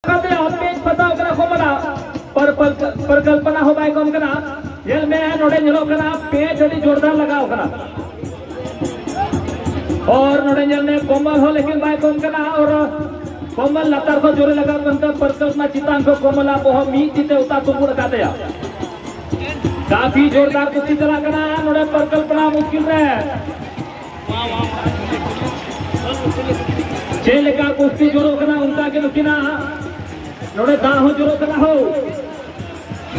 खाते आप पेज फसाओ करा कोमला पर कल्पना हो बाय कौन करा जेल में नोड़े जलो करा पेज अड़ी जोरदार लगाओ करा और नोड़े जल ने कोमल हो लेकिन बाय कौन करा और कोमल लतार को जोरे लगा कंतर पर कल्पना चितांग को कोमला बहुत मीट जीते उता तुम रखा दिया काफी जोरदार कुश्ती चला करा नोड़े पर कल्पना मुश्किल है चेल का कुश्ती जोरो करा उनका के नुकिना नोड़े दाहो जोरो करा हो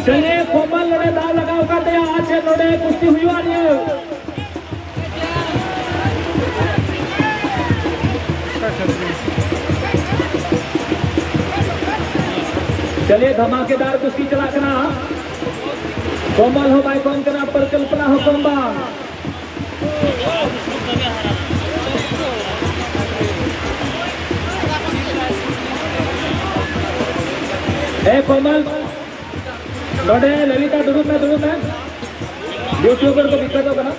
चले कोमल नोड़े दाव लगाओ का दिया आज नोड़े कुश्ती हुई वाली है चलिए धमाकेदार कुश्ती चला करा कोमल हो भाई कौन करा पर कल्पना हो कोमबा ए कोमल नोड़े ललिता दुरुप में यूट्यूबर को दिक्कत होगा ना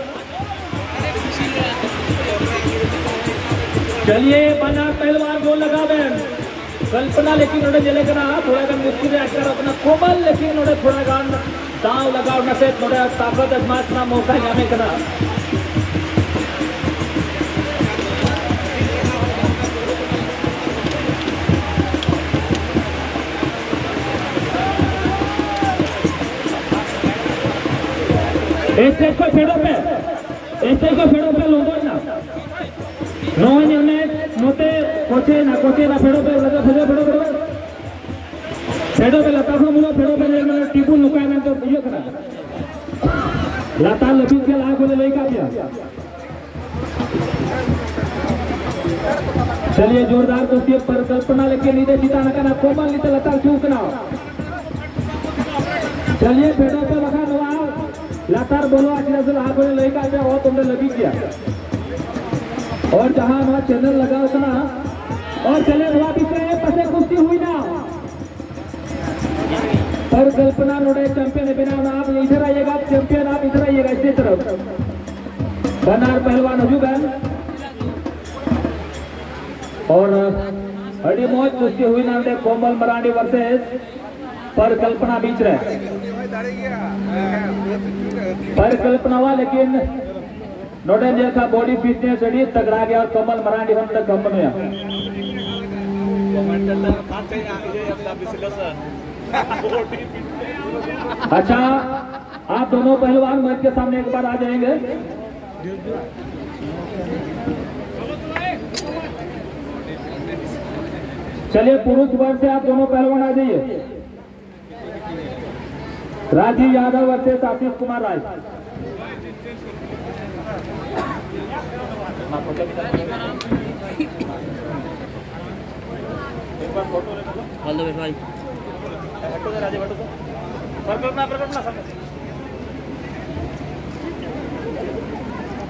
चलिए बना पहलवान गोल लगा बैन कल्पना लेकिन नोड़े जले करा थोड़ा गन मुश्किल है कर अपना कोमल लेकिन नोड़े थोड़ा गन दाव लगाओ न से नोड़े ताकत आजमाना मौका यामे करा ऐसे को फेड़ो पे लोगों ना नोने ने नोते कोचे ना फेड़ो पे लगा फेड़ो पे लता को मुनो फेड़ो पे ने टीपू नुकाय में तो बुझो करा लता लबी के ला को ले का दिया चलिए जोरदार कुश्ती पर कल्पना लेके नीचे सीता न करना कोमल नीचे लता चूकना चलिए फेड़ो पे लगा नवा लतार बोलो आज हाँ बोले लड़का गया और तुमने लगी किया और जहां वहां चैनल लगा उतना और चले हुआ पीछे पसे कुश्ती हुई ना पर कल्पना नोड़े चैंपियन बिना आप इधर आइएगा चैंपियन आप इधर आइएगा इसी तरफ बनार पहलवान हजू बहन और बड़ी मौज कुश्ती हुई ना कोमल मराठी वर्सेस पर कल्पना बीच रहे पर कल्पना हुआ लेकिन नोडन जैसा बॉडी फिटनेस अड़ी तगड़ा गया और कमल मराठी हम तक कम में अच्छा आप दोनों पहलवान मंच के सामने एक बार आ जाएंगे चलिए पुरुष वर्ग से आप दोनों पहलवान आ जाइए राजीव यादव वर्सेस आशीष कुमार राय भाई